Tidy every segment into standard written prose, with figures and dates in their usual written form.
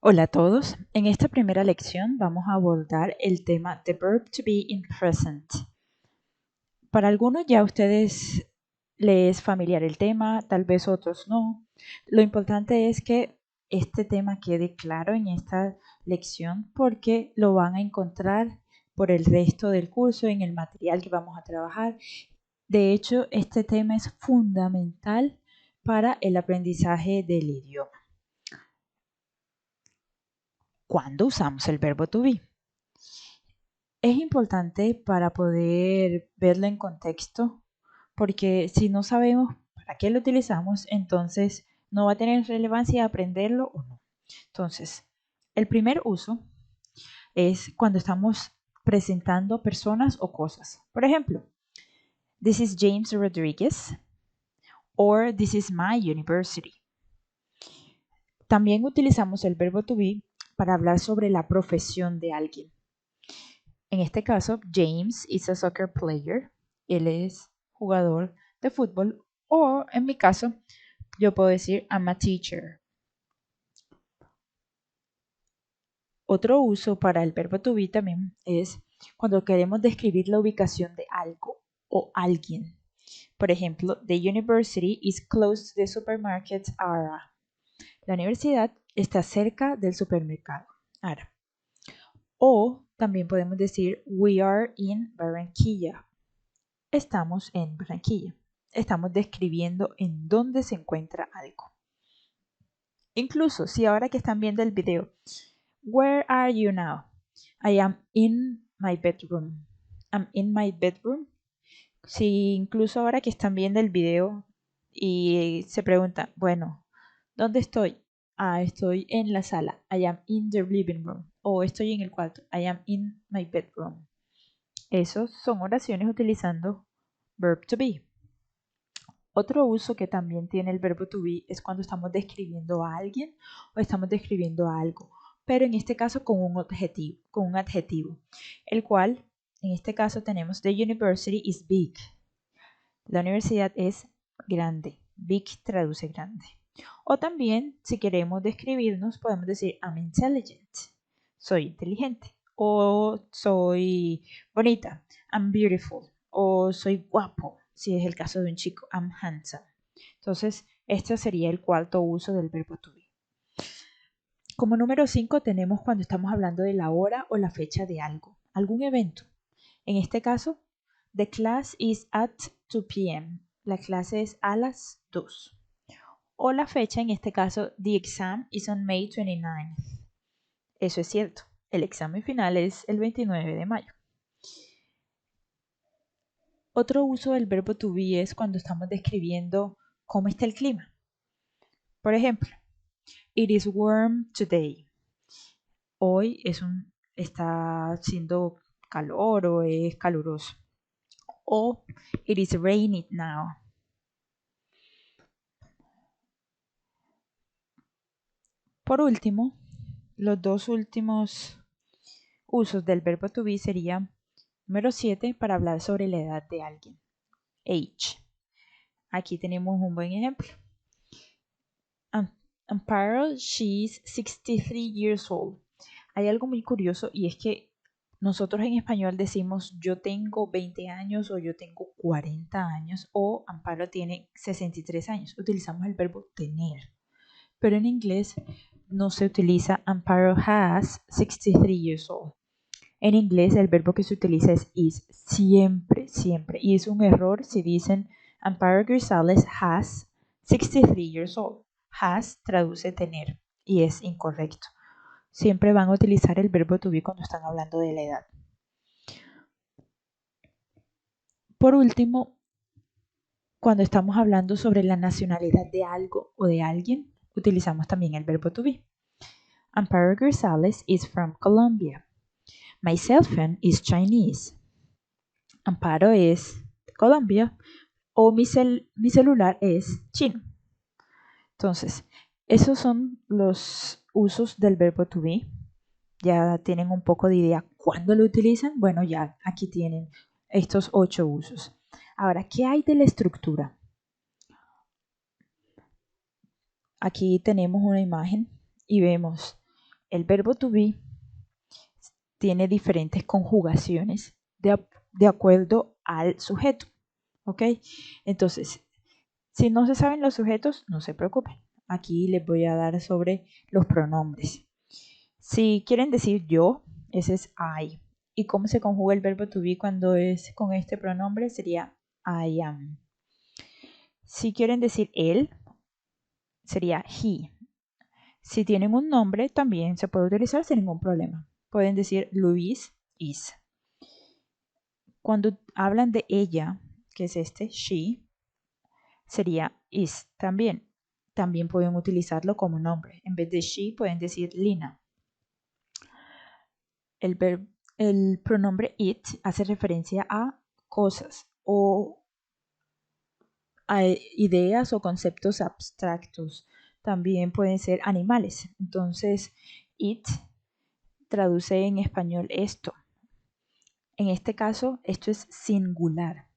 Hola a todos. En esta primera lección vamos a abordar el tema The verb to be in present. Para algunos ya a ustedes les es familiar el tema, tal vez otros no. Lo importante es que este tema quede claro en esta lección porque lo van a encontrar por el resto del curso en el material que vamos a trabajar. De hecho, este tema es fundamental para el aprendizaje del idioma. ¿Cuándo usamos el verbo to be? Es importante para poder verlo en contexto, porque si no sabemos para qué lo utilizamos, entonces no va a tener relevancia aprenderlo o no. Entonces, el primer uso es cuando estamos presentando personas o cosas. Por ejemplo, this is James Rodriguez or this is my university. También utilizamos el verbo to be para hablar sobre la profesión de alguien. En este caso, James is a soccer player. Él es jugador de fútbol. O en mi caso, yo puedo decir I'm a teacher. Otro uso para el verbo to be también es cuando queremos describir la ubicación de algo o alguien. Por ejemplo, the university is close to the supermarket Ara. La universidad está cerca del supermercado Ara. O también podemos decir we are in Barranquilla. Estamos en Barranquilla. Estamos describiendo en dónde se encuentra algo. Incluso si ahora que están viendo el video, where are you now? I am in my bedroom. I'm in my bedroom. Si incluso ahora que están viendo el video y se preguntan, bueno, ¿dónde estoy? Estoy en la sala. I am in the living room. O estoy en el cuarto. I am in my bedroom. Esos son oraciones utilizando verb to be. Otro uso que también tiene el verbo to be es cuando estamos describiendo a alguien o estamos describiendo a algo, pero en este caso con un adjetivo, el cual en este caso tenemos the university is big. La universidad es grande. Big traduce grande. O también, si queremos describirnos, podemos decir I'm intelligent. Soy inteligente. O soy bonita. I'm beautiful. O soy guapo, si es el caso de un chico. I'm handsome. Entonces, este sería el cuarto uso del verbo to be. Como número 5 tenemos cuando estamos hablando de la hora o la fecha de algo, algún evento. En este caso, the class is at 2 p.m. La clase es a las 2. O la fecha, en este caso, the exam is on May 29th. Eso es cierto. El examen final es el 29 de mayo. Otro uso del verbo to be es cuando estamos describiendo cómo está el clima. Por ejemplo, it is warm today. Hoy está haciendo calor o es caluroso. O it is raining now. Por último, los dos últimos usos del verbo to be serían número 7 para hablar sobre la edad de alguien. Age. Aquí tenemos un buen ejemplo. Amparo, she's 63 years old. Hay algo muy curioso y es que nosotros en español decimos yo tengo 20 años o yo tengo 40 años o Amparo tiene 63 años. Utilizamos el verbo tener. Pero en inglés no se utiliza Amparo has 63 years old. En inglés el verbo que se utiliza es is, siempre, siempre. Y es un error si dicen Amparo Grisales has 63 years old. Has traduce tener y es incorrecto. Siempre van a utilizar el verbo to be cuando están hablando de la edad. Por último, cuando estamos hablando sobre la nacionalidad de algo o de alguien, utilizamos también el verbo to be. Amparo Grisales is from Colombia. My cell phone is Chinese. Amparo es de Colombia o mi celular es chino. Entonces, esos son los usos del verbo to be. Ya tienen un poco de idea cuándo lo utilizan. Bueno, ya aquí tienen estos 8 usos. Ahora, ¿qué hay de la estructura? Aquí tenemos una imagen y vemos El verbo to be tiene diferentes conjugaciones de acuerdo al sujeto. ¿Ok? Entonces, si no se saben los sujetos, no se preocupen. Aquí les voy a dar sobre los pronombres. Si quieren decir yo, ese es I. ¿Y cómo se conjuga el verbo to be cuando es con este pronombre? Sería I am. Si quieren decir él, sería he. Si tienen un nombre, también se puede utilizar sin ningún problema. Pueden decir Luis is. Cuando hablan de ella, que es este, she, sería is también. También pueden utilizarlo como nombre. En vez de she, pueden decir Lina. El pronombre it hace referencia a cosas o a ideas o conceptos abstractos. También pueden ser animales. Entonces, it traduce en español esto. En este caso, esto es singular,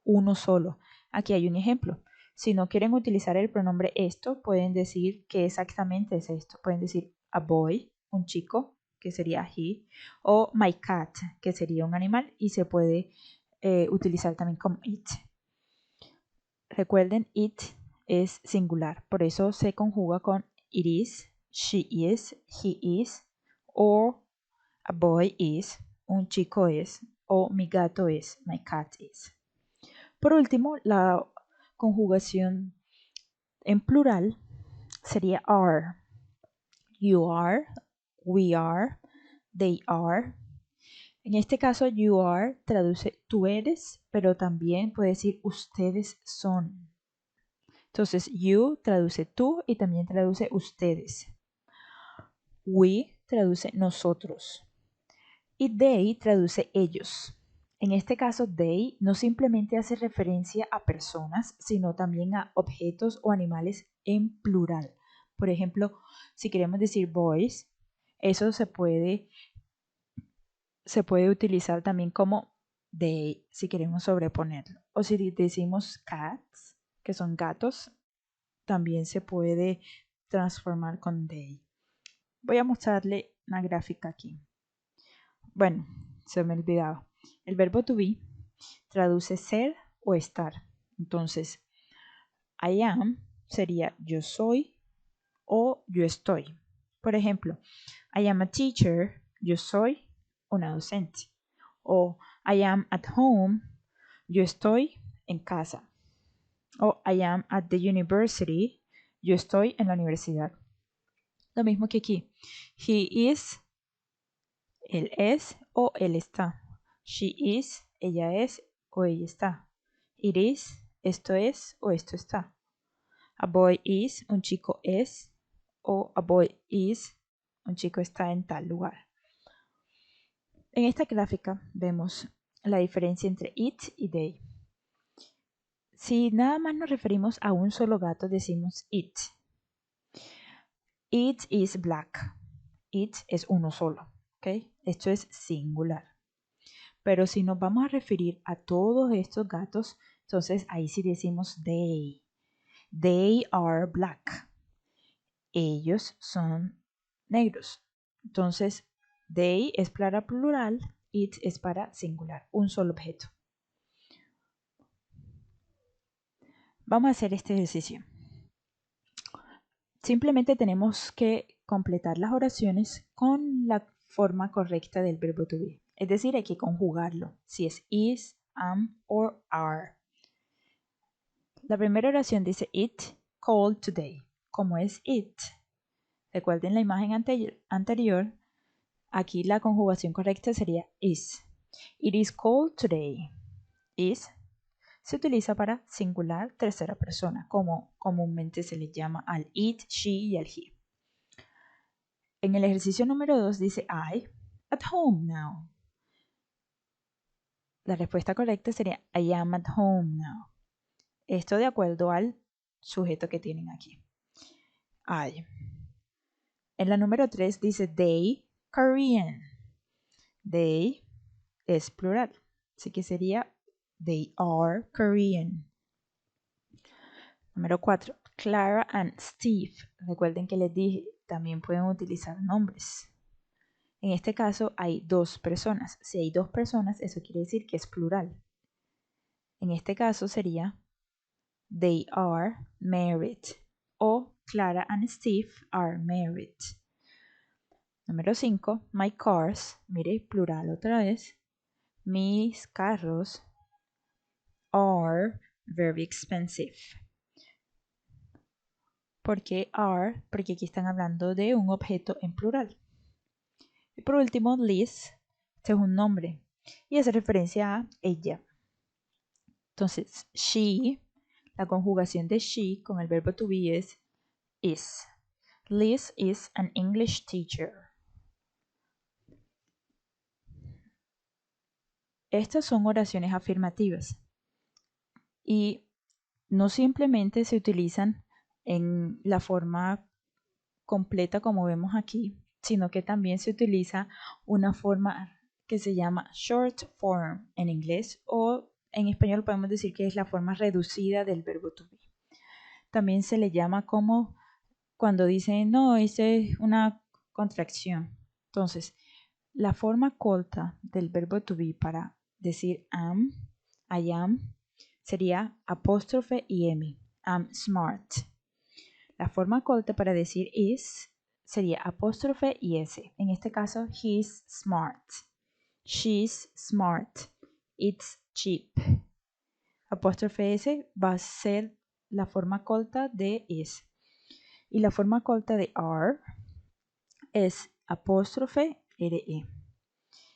uno solo. Aquí hay un ejemplo. Si no quieren utilizar el pronombre esto, pueden decir que exactamente es esto. Pueden decir a boy, un chico, que sería he, o my cat, que sería un animal, y se puede utilizar también como it. Recuerden, it es singular, por eso se conjuga con it is, she is, he is, o a boy is, un chico es, o mi gato es, my cat is. Por último, la conjugación en plural sería are. You are, we are, they are. En este caso, you are traduce tú eres, pero también puede decir ustedes son. Entonces, you traduce tú y también traduce ustedes. We traduce nosotros. Y they traduce ellos. En este caso, they no simplemente hace referencia a personas, sino también a objetos o animales en plural. Por ejemplo, si queremos decir boys, eso se puede utilizar también como they, si queremos sobreponerlo. O si decimos cats, que son gatos, también se puede transformar con they. Voy a mostrarle una gráfica aquí. Bueno, se me olvidaba. El verbo to be traduce ser o estar. Entonces, I am sería yo soy o yo estoy. Por ejemplo, I am a teacher, yo soy una docente. O I am at home, yo estoy en casa. O I am at the university, yo estoy en la universidad. Lo mismo que aquí. He is, él es o él está. She is, ella es o ella está. It is, esto es o esto está. A boy is, un chico es o a boy is, un chico está en tal lugar. En esta gráfica vemos la diferencia entre it y they. Si nada más nos referimos a un solo gato, decimos it. It is black. It es uno solo. ¿Okay? Esto es singular. Pero si nos vamos a referir a todos estos gatos, entonces ahí sí decimos they. They are black. Ellos son negros. Entonces, they es para plural, it es para singular, un solo objeto. Vamos a hacer este ejercicio. Simplemente tenemos que completar las oraciones con la forma correcta del verbo to be. Es decir, hay que conjugarlo, si es is, am or are. La primera oración dice it cold today. ¿Cómo es it? Recuerden la imagen anterior. Aquí la conjugación correcta sería is. It is cold today. Is se utiliza para singular tercera persona, como comúnmente se le llama al it, she y al he. En el ejercicio número 2 dice I at home now. La respuesta correcta sería I am at home now. Esto de acuerdo al sujeto que tienen aquí. I. En la número 3 dice they Korean. They es plural, así que sería they are Korean. Número 4, Clara and Steve. Recuerden que les dije también pueden utilizar nombres. En este caso hay 2 personas. Si hay 2 personas, eso quiere decir que es plural. En este caso sería they are married o Clara and Steve are married. Número 5, my cars, mire, plural otra vez. Mis carros are very expensive. ¿Por qué are? Porque aquí están hablando de un objeto en plural. Y por último, Liz, este es un nombre y hace referencia a ella. Entonces, she, la conjugación de she con el verbo to be es is. Liz is an English teacher. Estas son oraciones afirmativas y no simplemente se utilizan en la forma completa como vemos aquí, sino que también se utiliza una forma que se llama short form en inglés o en español podemos decir que es la forma reducida del verbo to be. También se le llama como cuando dicen, no, esa es una contracción. Entonces, la forma corta del verbo to be para decir I am, sería apóstrofe y m. I'm smart. La forma corta para decir is sería apóstrofe y s. En este caso, he's smart. She's smart. It's cheap. Apóstrofe s va a ser la forma corta de is. Y la forma corta de are es apóstrofe re.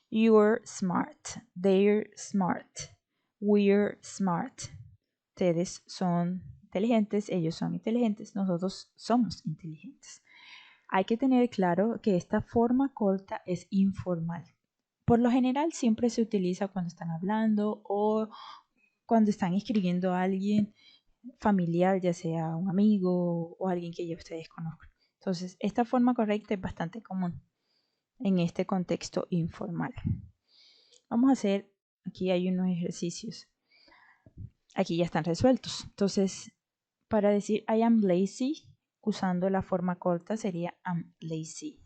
You're smart. They're smart. We're smart. Ustedes son inteligentes, ellos son inteligentes, nosotros somos inteligentes. Hay que tener claro que esta forma corta es informal. Por lo general siempre se utiliza cuando están hablando o cuando están escribiendo a alguien familiar, ya sea un amigo o alguien que ya ustedes conozcan. Entonces, esta forma correcta es bastante común en este contexto informal. Vamos a hacer, aquí hay unos ejercicios. Aquí ya están resueltos. Entonces, para decir I am lazy, usando la forma corta sería I'm lazy.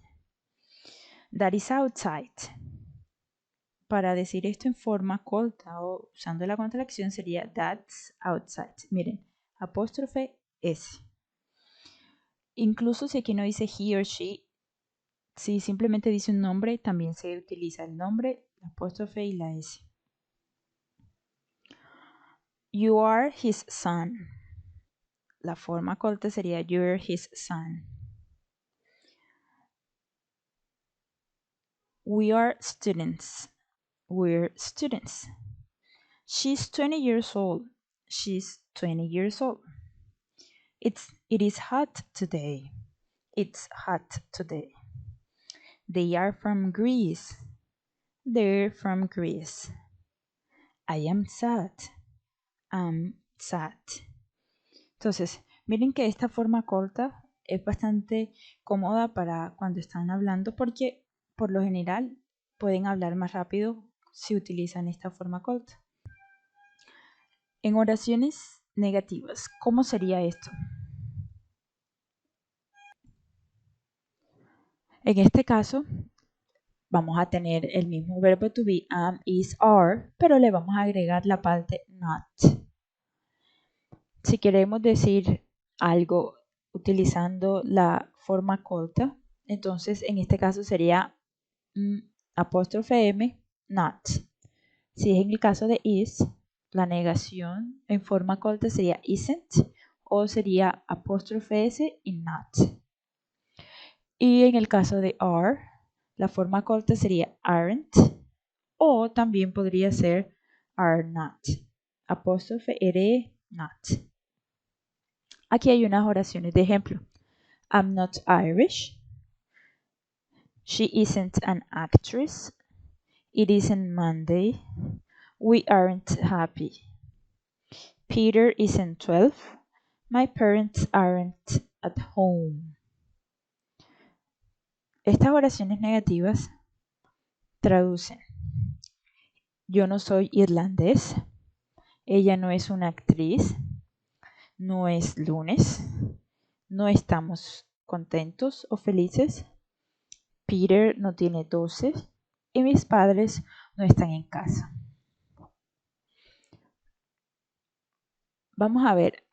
That is outside. Para decir esto en forma corta o usando la contracción sería that's outside. Miren, apóstrofe S. Incluso si aquí no dice he or she, si simplemente dice un nombre, también se utiliza el nombre, la apóstrofe y la S. You are his son. La forma corta sería you're his son. We are students. We're students. She's 20 years old. She's 20 years old. It is hot today. It's hot today. They are from Greece. They're from Greece. I am sad. I'm sad. Entonces, miren que esta forma corta es bastante cómoda para cuando están hablando porque por lo general pueden hablar más rápido si utilizan esta forma corta. En oraciones negativas, ¿cómo sería esto? En este caso, vamos a tener el mismo verbo to be, am, is, are, pero le vamos a agregar la parte not. Si queremos decir algo utilizando la forma corta, entonces en este caso sería apóstrofe m, not. Si es en el caso de is, la negación en forma corta sería isn't o sería apóstrofe s y not. Y en el caso de are, la forma corta sería aren't o también podría ser are not. Apóstrofe r, not. Aquí hay unas oraciones de ejemplo. I'm not Irish. She isn't an actress. It isn't Monday. We aren't happy. Peter isn't 12. My parents aren't at home. Estas oraciones negativas traducen. Yo no soy irlandés. Ella no es una actriz. No es lunes. No estamos contentos o felices. Peter no tiene 12 y mis padres no están en casa. Vamos a ver,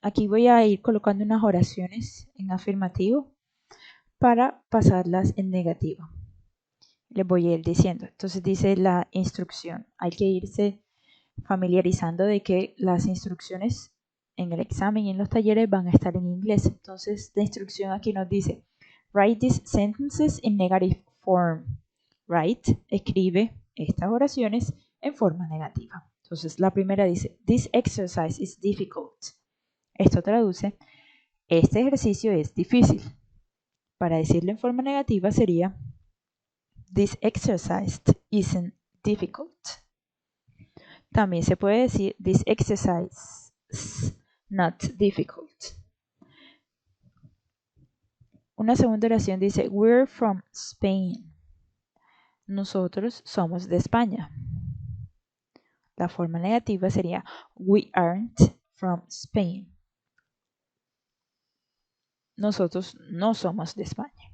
aquí voy a ir colocando unas oraciones en afirmativo para pasarlas en negativo. Les voy a ir diciendo. Entonces dice la instrucción. Hay que irse familiarizando de que las instrucciones en el examen y en los talleres van a estar en inglés. Entonces la instrucción aquí nos dice, write these sentences in negative form. Write, escribe estas oraciones en forma negativa. Entonces la primera dice, this exercise is difficult. Esto traduce, este ejercicio es difícil. Para decirlo en forma negativa sería, this exercise isn't difficult. También se puede decir, this exercise is not difficult. Una segunda oración dice, we're from Spain. Nosotros somos de España. La forma negativa sería, we aren't from Spain. Nosotros no somos de España.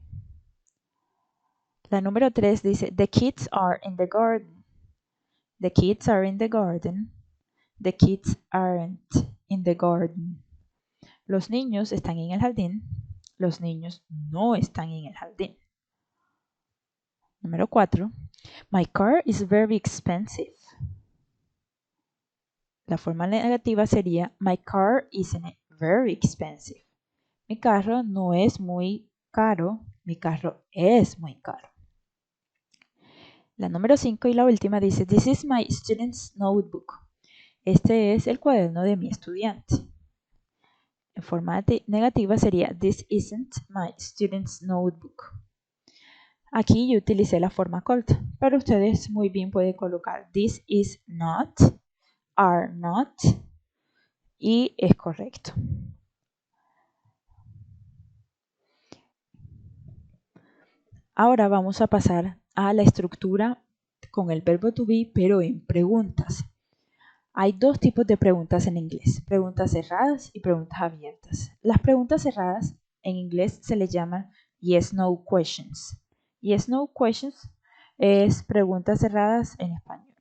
La número 3 dice, the kids are in the garden. The kids are in the garden. The kids aren't in the garden. Los niños están en el jardín. Los niños no están en el jardín. Número 4. My car is very expensive. La forma negativa sería, my car isn't very expensive. Mi carro no es muy caro. Mi carro es muy caro. La número 5 y la última dice, this is my student's notebook. Este es el cuaderno de mi estudiante. En forma negativa sería, this isn't my student's notebook. Aquí yo utilicé la forma corta, pero ustedes muy bien pueden colocar this is not, are not, y es correcto. Ahora vamos a pasar a la estructura con el verbo to be, pero en preguntas. Hay dos tipos de preguntas en inglés, preguntas cerradas y preguntas abiertas. Las preguntas cerradas en inglés se les llaman yes-no questions. Yes-no questions es preguntas cerradas en español.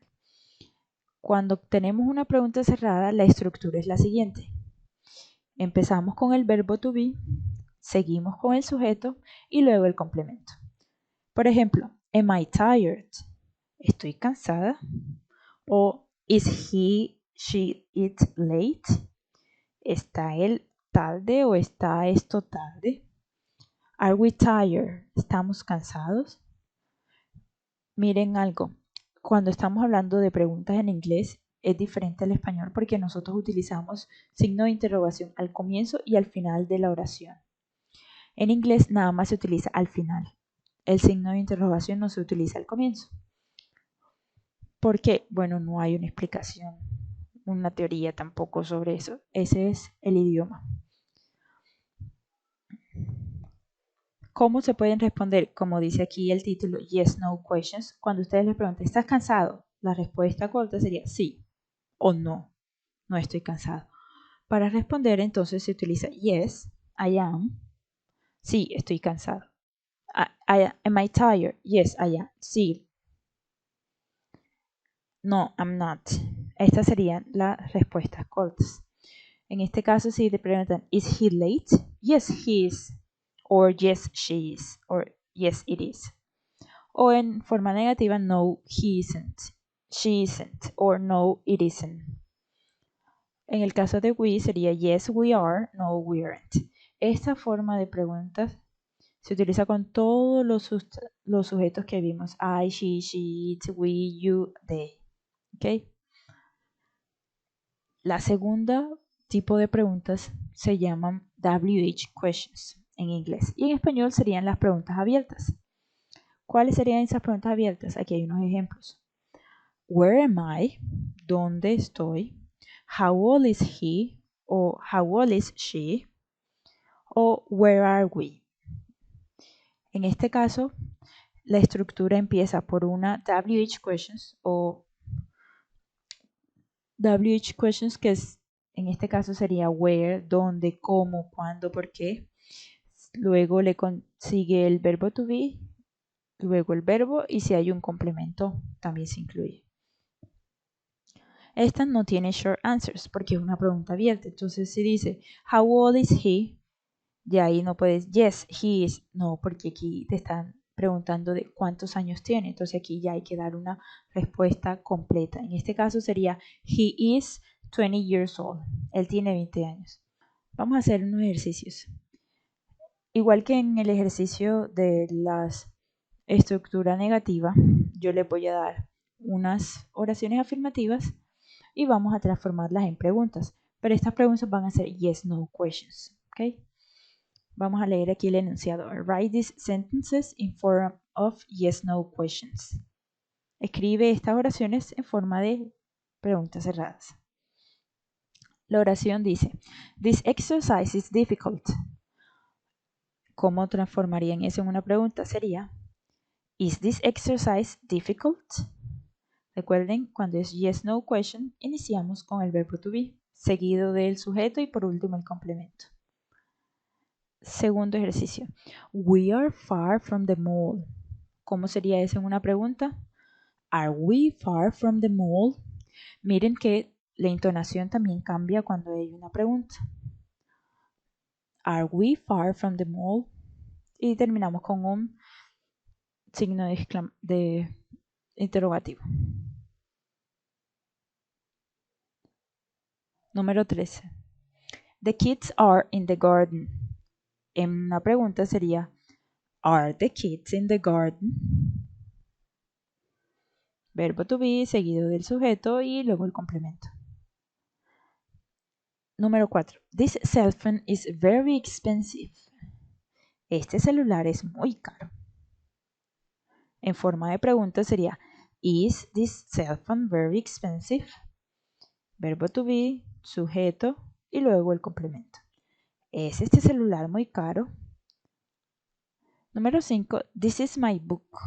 Cuando tenemos una pregunta cerrada, la estructura es la siguiente. Empezamos con el verbo to be, seguimos con el sujeto y luego el complemento. Por ejemplo, am I tired? ¿Estoy cansada? O is he, she, it late? ¿Está él tarde o está esto tarde? Are we tired? ¿Estamos cansados? Miren algo, cuando estamos hablando de preguntas en inglés es diferente al español porque nosotros utilizamos signo de interrogación al comienzo y al final de la oración. En inglés nada más se utiliza al final. El signo de interrogación no se utiliza al comienzo. ¿Por qué? Bueno, no hay una explicación, una teoría tampoco sobre eso. Ese es el idioma. ¿Cómo se pueden responder? Como dice aquí el título, yes, no questions. Cuando ustedes les preguntan, ¿estás cansado? La respuesta corta sería sí o no, no estoy cansado. Para responder entonces se utiliza yes, I am, sí, estoy cansado. Am I tired? Yes, I am. Sí. No, I'm not. Estas serían las respuestas cortas. En este caso, si te preguntan, ¿is he late? Yes, he is. Or yes, she is. Or yes, it is. O en forma negativa, no, he isn't. She isn't. Or no, it isn't. En el caso de we sería yes, we are. No, we aren't. Esta forma de preguntas se utiliza con todos los sujetos que vimos. I, she, it, we, you, they. ¿Ok? La segunda tipo de preguntas se llaman WH questions en inglés y en español serían las preguntas abiertas. ¿Cuáles serían esas preguntas abiertas? Aquí hay unos ejemplos. Where am I? ¿Dónde estoy? How old is he? O how old is she? O where are we? En este caso, la estructura empieza por una WH questions o WH questions que es, en este caso sería where, dónde, cómo, cuándo, por qué. luego le consigue el verbo to be, luego el verbo y si hay un complemento también se incluye. Esta no tiene short answers porque es una pregunta abierta. Entonces si dice, how old is he? De ahí no puedes, yes, he is. No, porque aquí te están preguntando de cuántos años tiene. Entonces aquí ya hay que dar una respuesta completa. En este caso sería, he is 20 years old. Él tiene 20 años. Vamos a hacer unos ejercicios. Igual que en el ejercicio de la estructura negativa, yo les voy a dar unas oraciones afirmativas y vamos a transformarlas en preguntas. Pero estas preguntas van a ser yes-no questions. ¿Okay? Vamos a leer aquí el enunciado. Write these sentences in form of yes-no questions. Escribe estas oraciones en forma de preguntas cerradas. La oración dice, this exercise is difficult. ¿Cómo transformarían eso en una pregunta? Sería, is this exercise difficult? Recuerden, cuando es yes-no question, iniciamos con el verbo to be, seguido del sujeto y por último el complemento. Segundo ejercicio. We are far from the mall. ¿Cómo sería eso en una pregunta? Are we far from the mall? Miren que la entonación también cambia cuando hay una pregunta. Are we far from the mall? Y terminamos con un signo de interrogativo. Número 13. The kids are in the garden. En una pregunta sería, are the kids in the garden? Verbo to be seguido del sujeto y luego el complemento. Número 4. This cell phone is very expensive. Este celular es muy caro. En forma de pregunta sería, is this cell phone very expensive? Verbo to be, sujeto y luego el complemento. ¿Es este celular muy caro? Número 5. This is my book.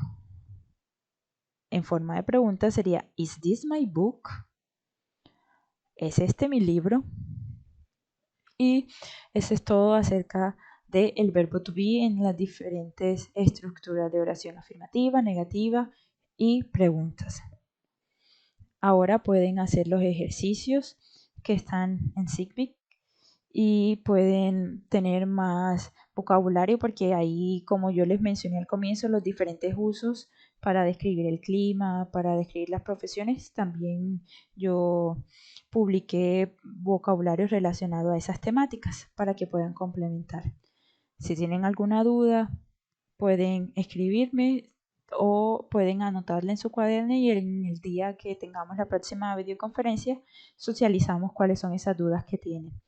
En forma de pregunta sería, is this my book? ¿Es este mi libro? Y eso es todo acerca del verbo to be en las diferentes estructuras de oración afirmativa, negativa y preguntas. Ahora pueden hacer los ejercicios que están en SIGBIC y pueden tener más vocabulario porque ahí, como yo les mencioné al comienzo, los diferentes usos para describir el clima, para describir las profesiones, también yo publiqué vocabulario relacionado a esas temáticas para que puedan complementar. Si tienen alguna duda, pueden escribirme o pueden anotarla en su cuaderno y en el día que tengamos la próxima videoconferencia socializamos cuáles son esas dudas que tienen.